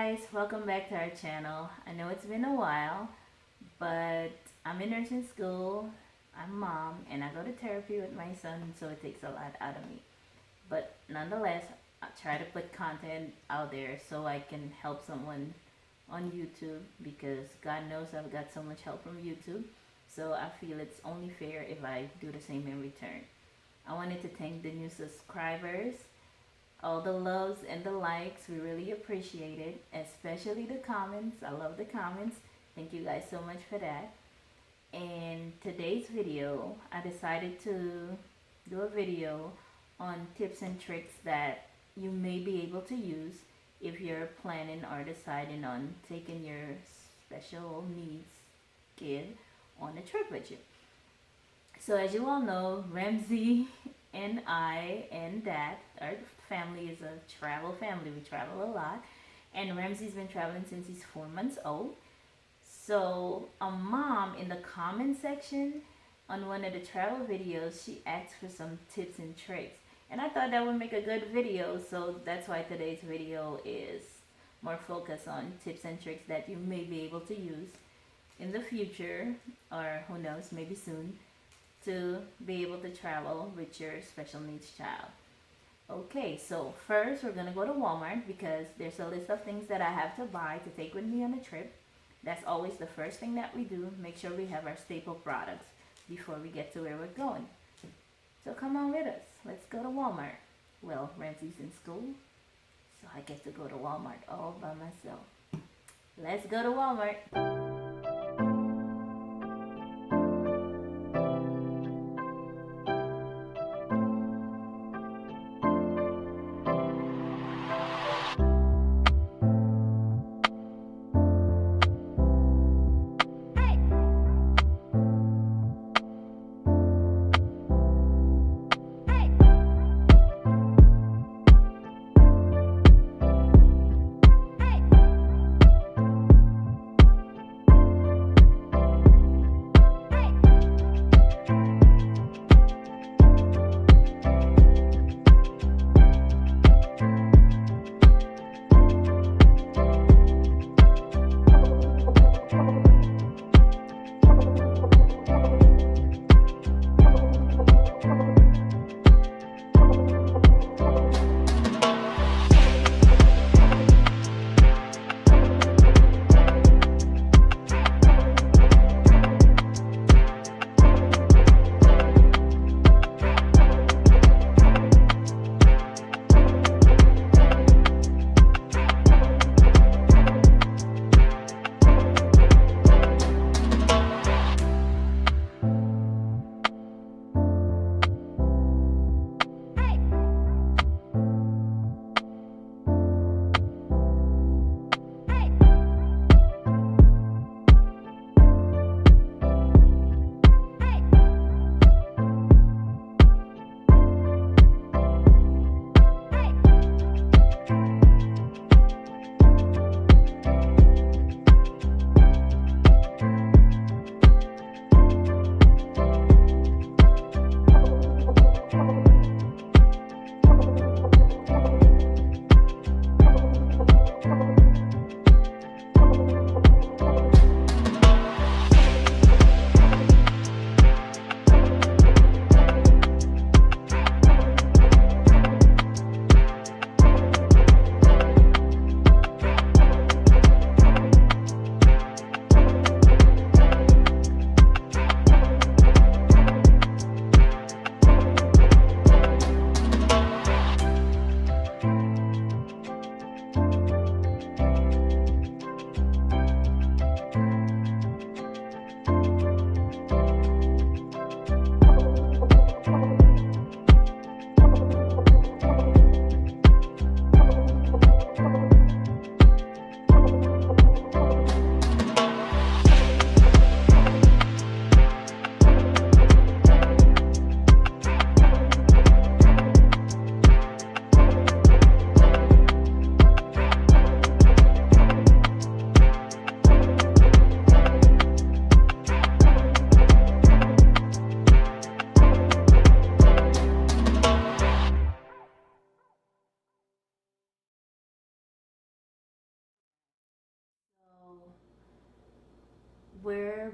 guys, welcome back to our channel. I know it's been a while, but I'm in nursing school, I'm mom, and I go to therapy with my son, so it takes a lot out of me. But nonetheless, I try to put content out there so I can help someone on YouTube, because God knows I've got so much help from YouTube. So I feel it's only fair if I do the same in return. I wanted to thank the new subscribers, all the loves and the likes. We really appreciate it, especially the comments. I love the comments. Thank you guys so much for that. And today's video, I decided to do a video on tips and tricks that you may be able to use if you're planning or deciding on taking your special needs kid on a trip with you. So as you all know, Ramsey and I and Dad, our family is a travel family. We travel a lot. And Ramsey's been traveling since he's 4 months old. So a mom in the comment section on one of the travel videos, she asked for some tips and tricks. And I thought that would make a good video. So that's why today's video is more focused on tips and tricks that you may be able to use in the future, or who knows, maybe soon, to be able to travel with your special needs child. Okay, so first we're gonna go to Walmart because there's a list of things that I have to buy to take with me on a trip. That's always the first thing that we do. Make sure we have our staple products before we get to where we're going. So come on with us. Let's go to Walmart. Well, Ramsey's in school, so I get to go to Walmart all by myself. Let's go to Walmart.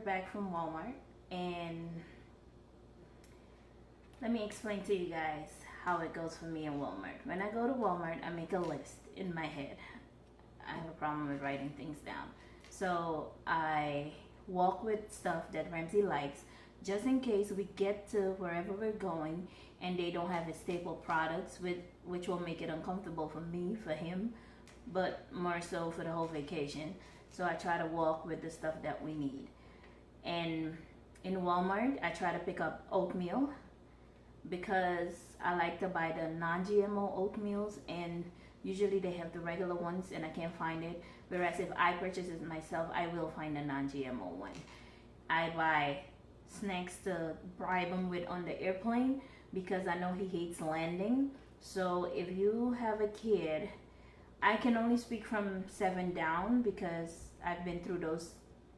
back from Walmart, and let me explain to you guys how it goes for me in Walmart. When I go to Walmart, I make a list in my head. I have a problem with writing things down. So I walk with stuff that Ramsey likes, just in case we get to wherever we're going and they don't have his staple products, which will make it uncomfortable for me, for him, but more so for the whole vacation. So I try to walk with the stuff that we need. And in Walmart, I try to pick up oatmeal because I like to buy the non-GMO oatmeals, and usually they have the regular ones and I can't find it. Whereas if I purchase it myself, I will find a non-GMO one. I buy snacks to bribe him with on the airplane because I know he hates landing. So if you have a kid, I can only speak from 7 down because I've been through those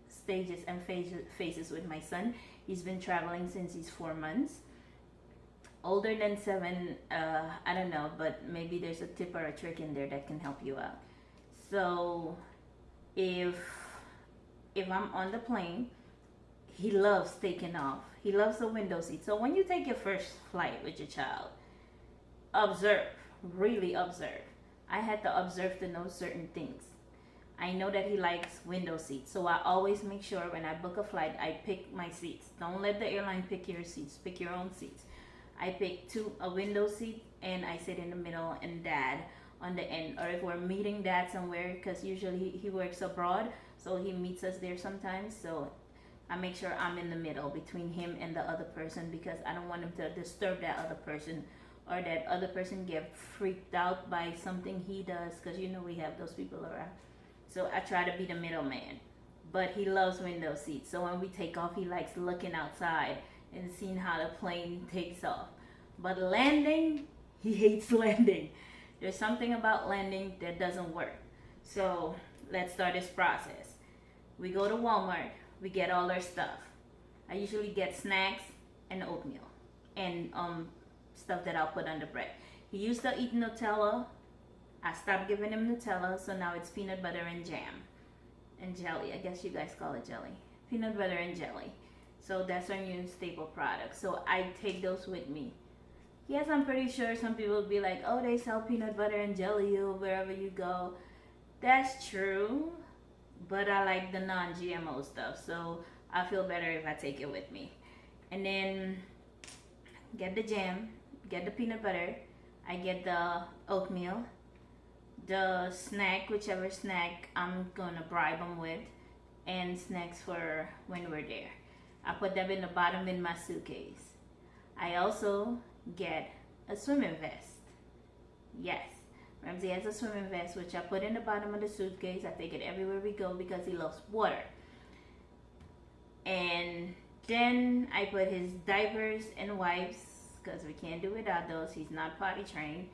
stages and phases with my son. He's been traveling since he's 4 months. Older than 7, I don't know, but maybe there's a tip or a trick in there that can help you out. So if I'm on the plane, he loves taking off. He loves the window seat. So when you take your first flight with your child, observe, really observe. I had to observe to know certain things. I know that he likes window seats, so I always make sure when I book a flight, I pick my seats. Don't let the airline pick your seats, pick your own seats. I pick a window seat, and I sit in the middle and dad on the end. Or if we're meeting dad somewhere, because usually he works abroad, so he meets us there sometimes. So I make sure I'm in the middle between him and the other person, because I don't want him to disturb that other person, or that other person get freaked out by something he does, because you know we have those people around. So I try to be the middleman. But he loves window seats, so when we take off, he likes looking outside and seeing how the plane takes off. But landing, he hates landing. There's something about landing that doesn't work. So let's start this process. We go to Walmart, we get all our stuff. I usually get snacks and oatmeal and stuff that I'll put on the bread. He used to eat Nutella. I stopped giving him Nutella, so now it's peanut butter and jam and jelly. I guess you guys call it jelly. Peanut butter and jelly. So that's our new staple product. So I take those with me. Yes, I'm pretty sure some people will be like, oh, they sell peanut butter and jelly wherever you go. That's true, but I like the non-GMO stuff, so I feel better if I take it with me. And then get the jam, get the peanut butter, I get the oatmeal, the snack, whichever snack I'm gonna bribe them with, and snacks for when we're there. I put them in the bottom in my suitcase. I also get a swimming vest. Yes, Ramsey has a swimming vest, which I put in the bottom of the suitcase. I take it everywhere we go because he loves water. And then I put his diapers and wipes, because we can't do without those. He's not potty trained.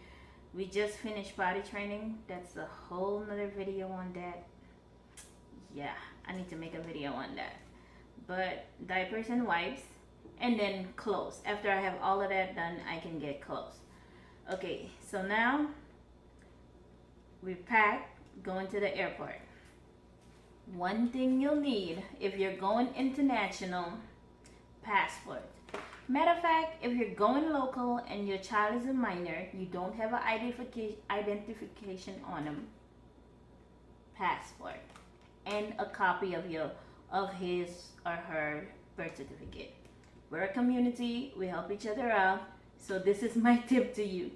We just finished potty training. That's a whole nother video on that. Yeah, I need to make a video on that. But diapers and wipes, and then clothes. After I have all of that done, I can get clothes. Okay, so now we pack, going to the airport. One thing you'll need if you're going international, passport. Matter of fact, if you're going local and your child is a minor, you don't have an identification on them, passport, and a copy of his or her birth certificate. We're a community, we help each other out, so this is my tip to you.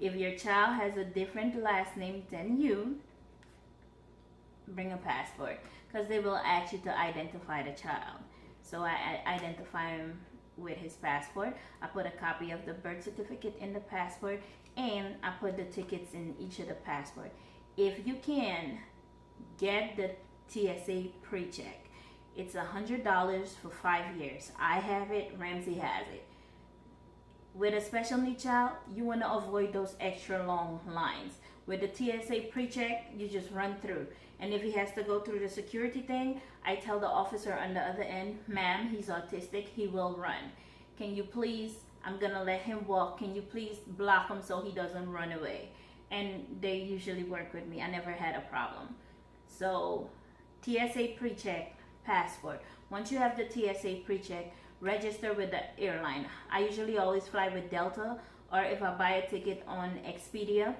If your child has a different last name than you, bring a passport, because they will ask you to identify the child. So I identify him with his passport. I put a copy of the birth certificate in the passport, and I put the tickets in each of the passport. If you can, get the TSA pre-check. It's $100 for 5 years. I have it, Ramsey has it. With a special needs child, you want to avoid those extra long lines. With the TSA pre-check, you just run through. And if he has to go through the security thing, I tell the officer on the other end, ma'am, he's autistic, he will run. Can you please, I'm going to let him walk. Can you please block him so he doesn't run away? And they usually work with me. I never had a problem. So TSA pre-check, passport. Once you have the TSA pre-check, register with the airline. I usually always fly with Delta, or if I buy a ticket on Expedia,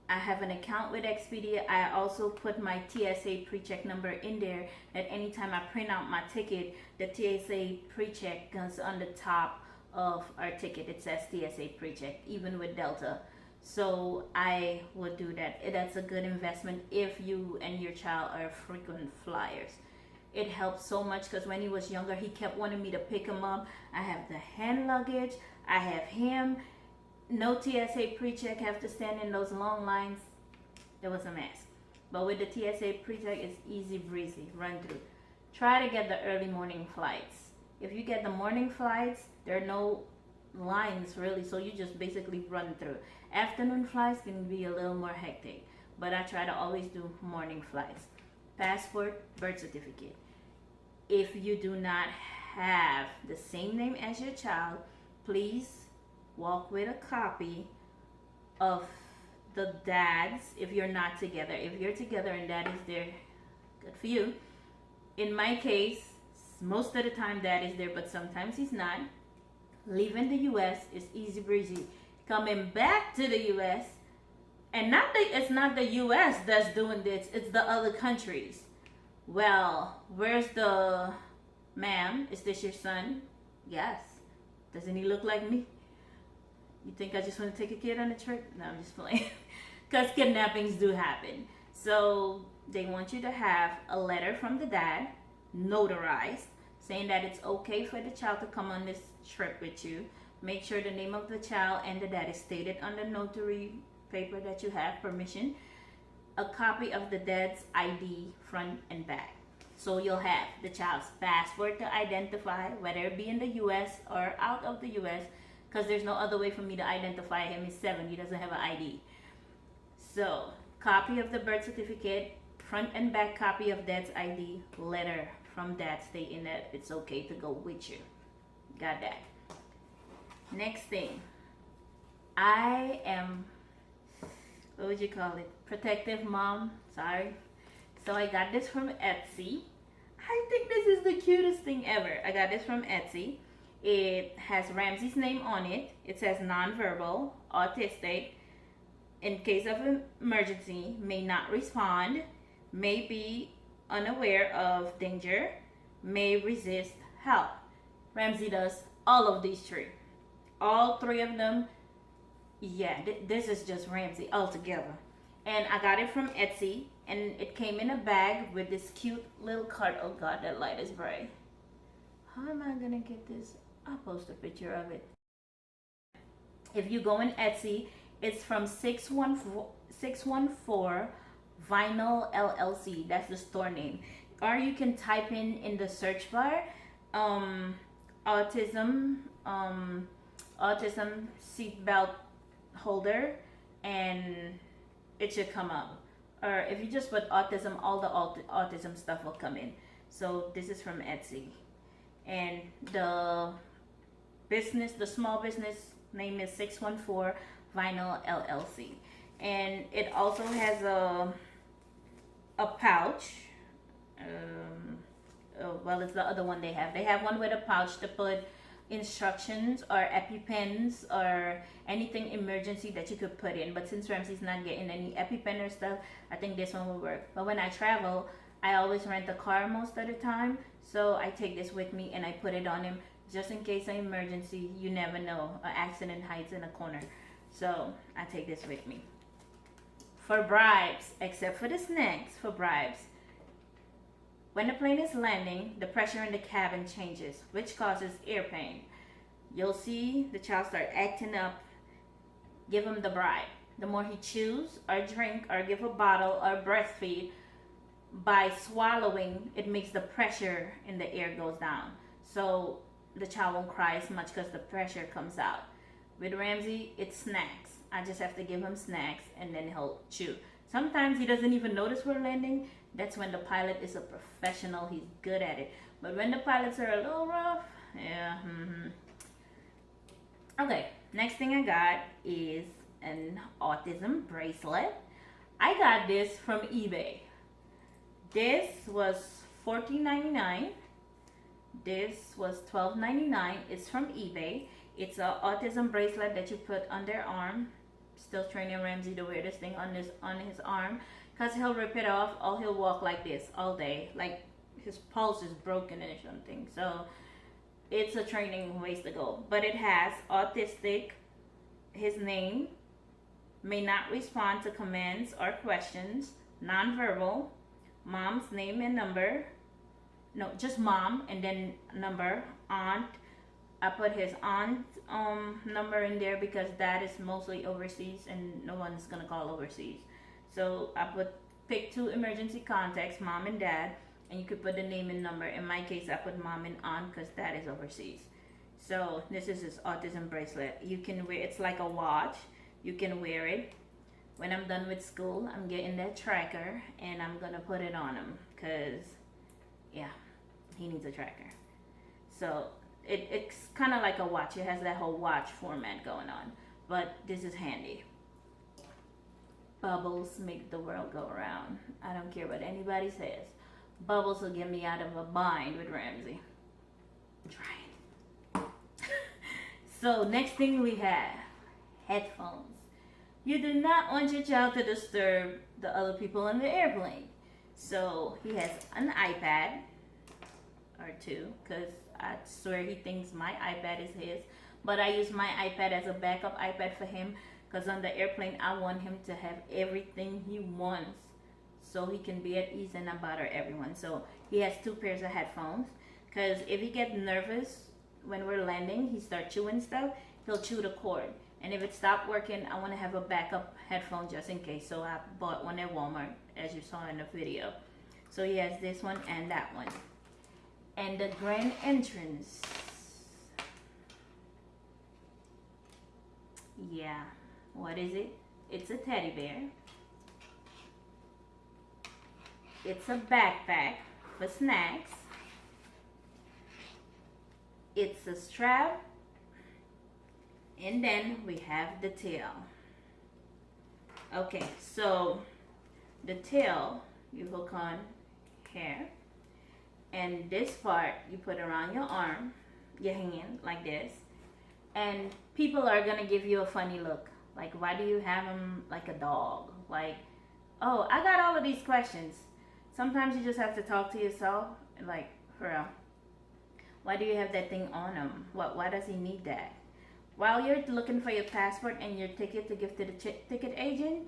I have an account with Expedia. I also put my TSA pre-check number in there, that anytime I print out my ticket, the TSA pre-check goes on the top of our ticket. It says TSA pre-check, even with Delta. So I would do that. That's a good investment if you and your child are frequent flyers. It helps so much because when he was younger, he kept wanting me to pick him up. I have the hand luggage, I have him. No TSA pre-check, have to stand in those long lines. It was a mess. But with the TSA pre-check, it's easy breezy, run through. Try to get the early morning flights. If you get the morning flights, there are no lines really, so you just basically run through. Afternoon flights can be a little more hectic, but I try to always do morning flights. Passport, birth certificate. If you do not have the same name as your child, please walk with a copy of the dad's if you're not together. If you're together and dad is there, good for you. In my case, most of the time dad is there, but sometimes he's not. Leaving the US is easy breezy. Coming back to the US, and it's not the US that's doing this, it's the other countries. Well, where's the ma'am? Is this your son? Yes. Doesn't he look like me? You think I just want to take a kid on a trip? No, I'm just playing. Because kidnappings do happen. So they want you to have a letter from the dad, notarized, saying that it's okay for the child to come on this trip with you. Make sure the name of the child and the dad is stated on the notary paper that you have permission. A copy of the dad's ID front and back. So you'll have the child's passport to identify, whether it be in the US or out of the US, because there's no other way for me to identify him. He's 7, he doesn't have an ID. So, copy of the birth certificate, front and back copy of dad's ID, letter from dad stating that it's okay to go with you. Got that. Next thing, I am, what would you call it? Protective mom, sorry. So I got this from Etsy. I think this is the cutest thing ever. I got this from Etsy. It has Ramsey's name on it. It says nonverbal, autistic, in case of emergency, may not respond, may be unaware of danger, may resist help. Ramsey does all of these 3. All 3 of them. Yeah, this is just Ramsey altogether. And I got it from Etsy, and it came in a bag with this cute little card. Oh God, that light is bright. How am I gonna get this? I'll post a picture of it. If you go in Etsy, it's from 614 Vinyl LLC. That's the store name. Or you can type in the search bar, autism seatbelt holder, and it should come up. Or if you just put autism, all the autism stuff will come in. So this is from Etsy. And the small business name is 614 Vinyl LLC. And it also has a pouch. Well, it's the other one they have. They have one with a pouch to put instructions or EpiPens or anything emergency that you could put in. But since Ramsey's not getting any EpiPen or stuff, I think this one will work. But when I travel, I always rent a car most of the time. So I take this with me and I put it on him just in case of emergency. You never know. An accident hides in a corner. So I take this with me. For bribes, except for the snacks, for bribes. When the plane is landing, the pressure in the cabin changes, which causes ear pain. You'll see the child start acting up. Give him the bribe. The more he chews or drink or give a bottle or breastfeed, by swallowing, it makes the pressure in the ear goes down. So the child won't cry as much because the pressure comes out. With Ramsey, it's snacks. I just have to give him snacks and then he'll chew. Sometimes he doesn't even notice we're landing. That's when the pilot is a professional. He's good at it. But when the pilots are a little rough, yeah. Okay, next thing I got is an autism bracelet. I got this from eBay. This was $14.99. This was $12.99. It's from eBay. It's a autism bracelet that you put on their arm. Still training Ramsey to wear this thing on his arm, cause he'll rip it off or he'll walk like this all day, like his pulse is broken or something. So it's a training ways to go. But it has Autistic, his name, may not respond to commands or questions, nonverbal, mom's name and number, no, just mom and then number, aunt. I put his aunt number in there because dad is mostly overseas and no one's gonna call overseas. So I pick 2 emergency contacts, mom and dad, and you could put the name and number. In my case, I put mom and aunt because dad is overseas. So this is his autism bracelet. You can wear, it's like a watch. You can wear it. When I'm done with school, I'm getting that tracker and I'm gonna put it on him because, yeah, he needs a tracker. So it's kind of like a watch. It has that whole watch format going on, but this is handy. Bubbles make the world go around. I don't care what anybody says. Bubbles will get me out of a bind with Ramsey. Try it. So next thing we have headphones. You do not want your child to disturb the other people on the airplane. So he has an iPad or 2 because I swear he thinks my iPad is his. But I use my iPad as a backup iPad for him because on the airplane I want him to have everything he wants so he can be at ease and not bother everyone. So he has 2 pairs of headphones because if he gets nervous when we're landing, he starts chewing stuff, he'll chew the cord. And if it stopped working, I want to have a backup headphone just in case. So I bought one at Walmart, as you saw in the video. So he has this one and that one. And the grand entrance. Yeah, what is it? It's a teddy bear. It's a backpack for snacks. It's a strap. And then we have the tail. Okay, so the tail you hook on here. And this part you put around your arm, your hand, like this. And people are gonna give you a funny look. Like, why do you have him like a dog? Like, oh, I got all of these questions. Sometimes you just have to talk to yourself, like, for real. Why do you have that thing on him? Why does he need that? While you're looking for your passport and your ticket to give to the ticket agent,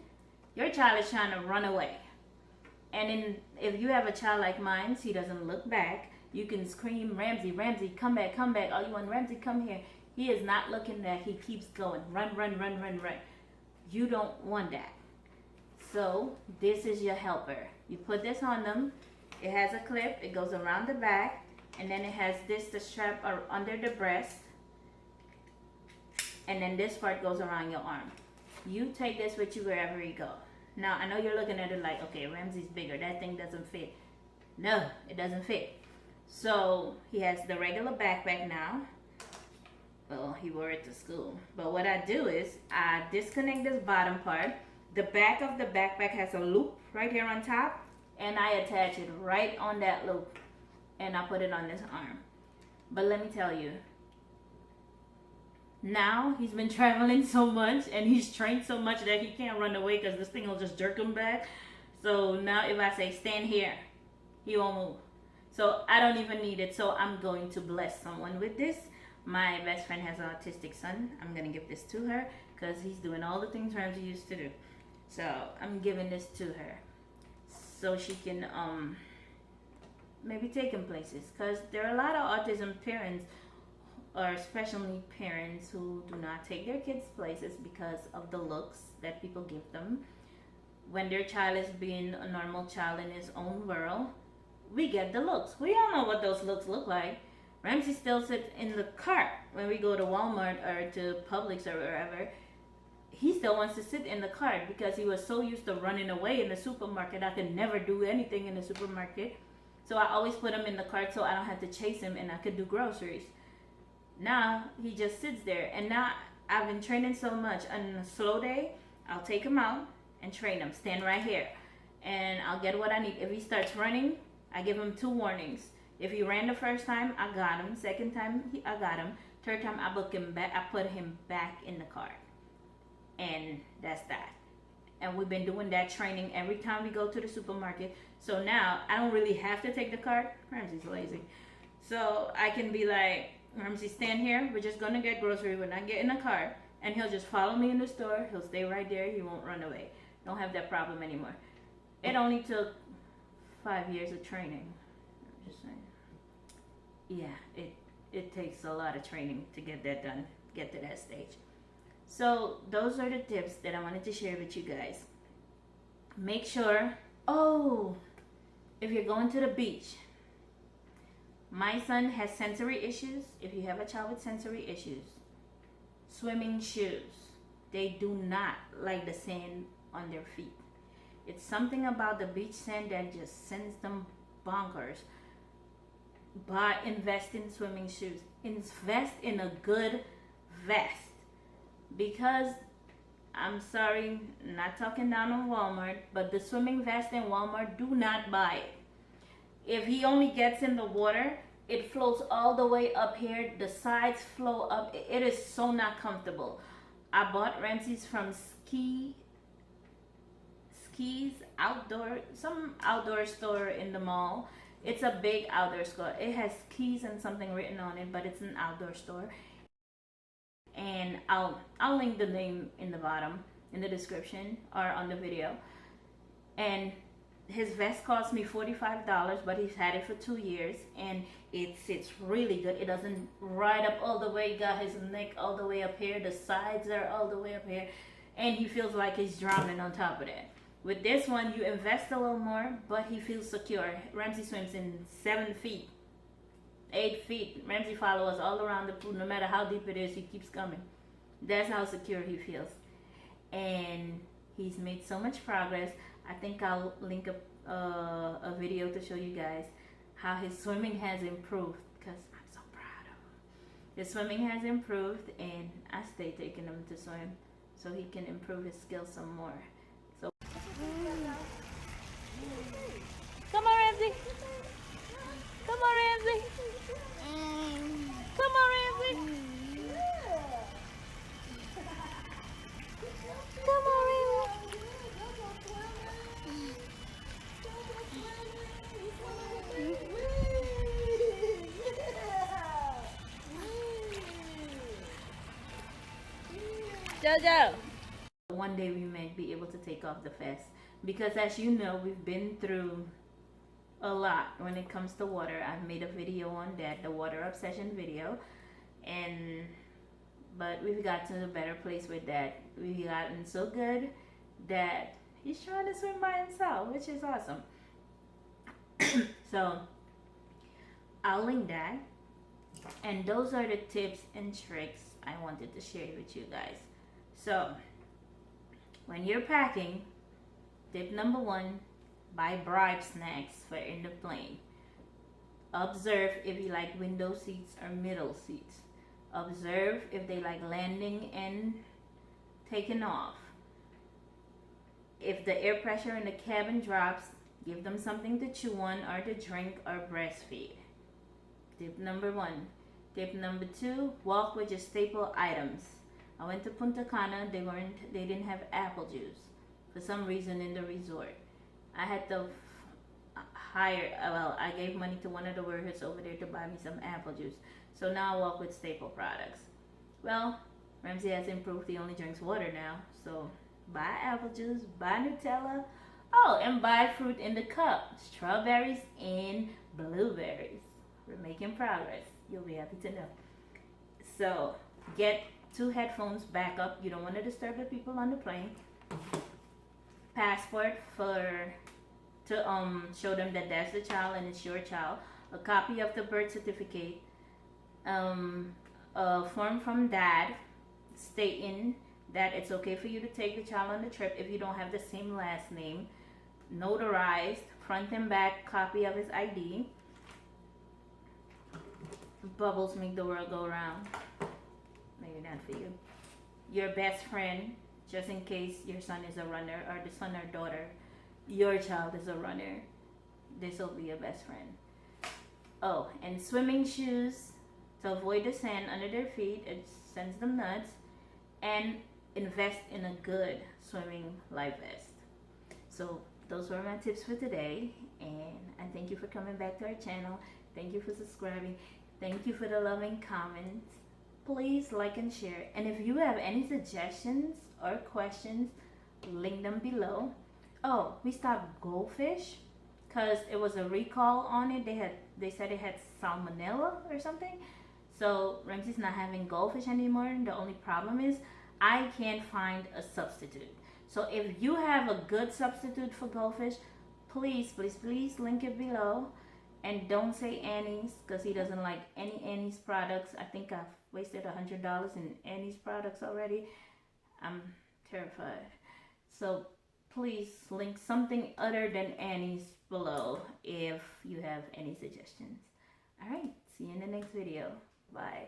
your child is trying to run away. And if you have a child like mine, he doesn't look back. You can scream, Ramsey, Ramsey, come back, come back. Oh, you want Ramsey, come here. He is not looking back. He keeps going. Run, run, run, run, run. You don't want that. So this is your helper. You put this on them. It has a clip. It goes around the back. And then it has this to strap under the breast. And then this part goes around your arm. You take this with you wherever you go. Now, I know you're looking at it like, okay, Ramsey's bigger. That thing doesn't fit. No, it doesn't fit. So he has the regular backpack now. Well, he wore it to school. But what I do is I disconnect this bottom part. The back of the backpack has a loop right here on top. And I attach it right on that loop. And I put it on this arm. But let me tell you, now he's been traveling so much and he's trained so much that he can't run away because this thing will just jerk him back. So now if I say stand here, he won't move. So I don't even need it. So I'm going to bless someone with this. My best friend has an autistic son. I'm going to give this to her because he's doing all the things Ramsey used to do. So I'm giving this to her so she can maybe take him places, because there are a lot of autism parents, or especially parents, who do not take their kids places because of the looks that people give them. When their child is being a normal child in his own world, we get the looks. We all know what those looks look like. Ramsey still sits in the cart when we go to Walmart or to Publix or wherever. He still wants to sit in the cart because he was so used to running away in the supermarket. I could never do anything in the supermarket. So I always put him in the cart so I don't have to chase him and I could do groceries. Now he just sits there, and now I've been training so much. On a slow day, I'll take him out and train him. Stand right here and I'll get what I need. If he starts running, I give him 2 warnings. If he ran the first time, I got him. Second time, I got him. Third time, I booked him back. I put him back in the cart. And that's that. And we've been doing that training every time we go to the supermarket. So now I don't really have to take the cart. Ramsey's lazy. So I can be like, Ramsey, stand here. We're just going to get grocery. We're not getting a cart. And he'll just follow me in the store. He'll stay right there. He won't run away. Don't have that problem anymore. It only took 5 years of training. I'm just saying. Yeah, it takes a lot of training to get that done, get to that stage. So those are the tips that I wanted to share with you guys. Make sure, if you're going to the beach, my son has sensory issues. If you have a child with sensory issues, swimming shoes, they do not like the sand on their feet. It's something about the beach sand that just sends them bonkers. But invest in swimming shoes. Invest in a good vest. Because, I'm sorry, not talking down on Walmart, but the swimming vest in Walmart, do not buy it. If he only gets in the water, it floats all the way up here. The sides flow up. It is so not comfortable. I bought Ramsey's from some outdoor store in the mall. It's a big outdoor store. It has keys and something written on it, but it's an outdoor store. And I'll link the name in the bottom, in the description, or on the video. And his vest cost me $45, but he's had it for 2 years, and it sits really good. It doesn't ride up all the way, got his neck all the way up here, the sides are all the way up here, and he feels like he's drowning on top of that. With this one, you invest a little more, but he feels secure. Ramsey swims in 7 feet, 8 feet. Ramsey follows us all around the pool. No matter how deep it is, he keeps coming. That's how secure he feels. And he's made so much progress. I think I'll link a video to show you guys how his swimming has improved, because I'm so proud of him. His swimming has improved, and I stay taking him to swim so he can improve his skills some more. So come on, Ramsey. Come on, Ramsey. Come on, Ramsey. Come on, Ramsey. Jojo. One day we may be able to take off the vest, because as you know, we've been through a lot when it comes to water. I've made a video on that, the water obsession video, but we've got to a better place with that. We've gotten so good that he's trying to swim by himself, which is awesome. So I'll link that, and those are the tips and tricks I wanted to share with you guys. So when you're packing, tip number 1, buy bribe snacks for in the plane. Observe if you like window seats or middle seats. Observe if they like landing and taking off. If the air pressure in the cabin drops, give them something to chew on or to drink or breastfeed. Tip number 1. Tip number 2, walk with your staple items. I went to Punta Cana, they didn't have apple juice for some reason in the resort. I had to I gave money to one of the workers over there to buy me some apple juice. So now I walk with staple products. Well, Ramsey has improved. He only drinks water now. So buy apple juice, buy Nutella. Oh, and buy fruit in the cup. Strawberries and blueberries. We're making progress. You'll be happy to know. So get 2 headphones backup. You don't want to disturb the people on the plane. Passport to show them that that's the child and it's your child. A copy of the birth certificate. A form from dad stating that it's okay for you to take the child on the trip if you don't have the same last name. Notarized, front and back copy of his ID. Bubbles make the world go round. Maybe not for you. Your best friend, just in case your son is a runner, or the son or daughter, your child is a runner. This will be your best friend. Oh, and swimming shoes to avoid the sand under their feet. It sends them nuts. And invest in a good swimming life vest. So those were my tips for today, and I thank you for coming back to our channel. Thank you for subscribing. Thank you for the loving comments. Please like and share. And if you have any suggestions or questions, link them below. Oh, we stopped goldfish because it was a recall on it. They said it had salmonella or something. So Ramsey's not having goldfish anymore. The only problem is I can't find a substitute. So if you have a good substitute for goldfish, please link it below. And don't say Annie's because he doesn't like any Annie's products. I think I've wasted $100 in Annie's products already. I'm terrified. So please link something other than Annie's below if you have any suggestions. All right, see you in the next video. Bye.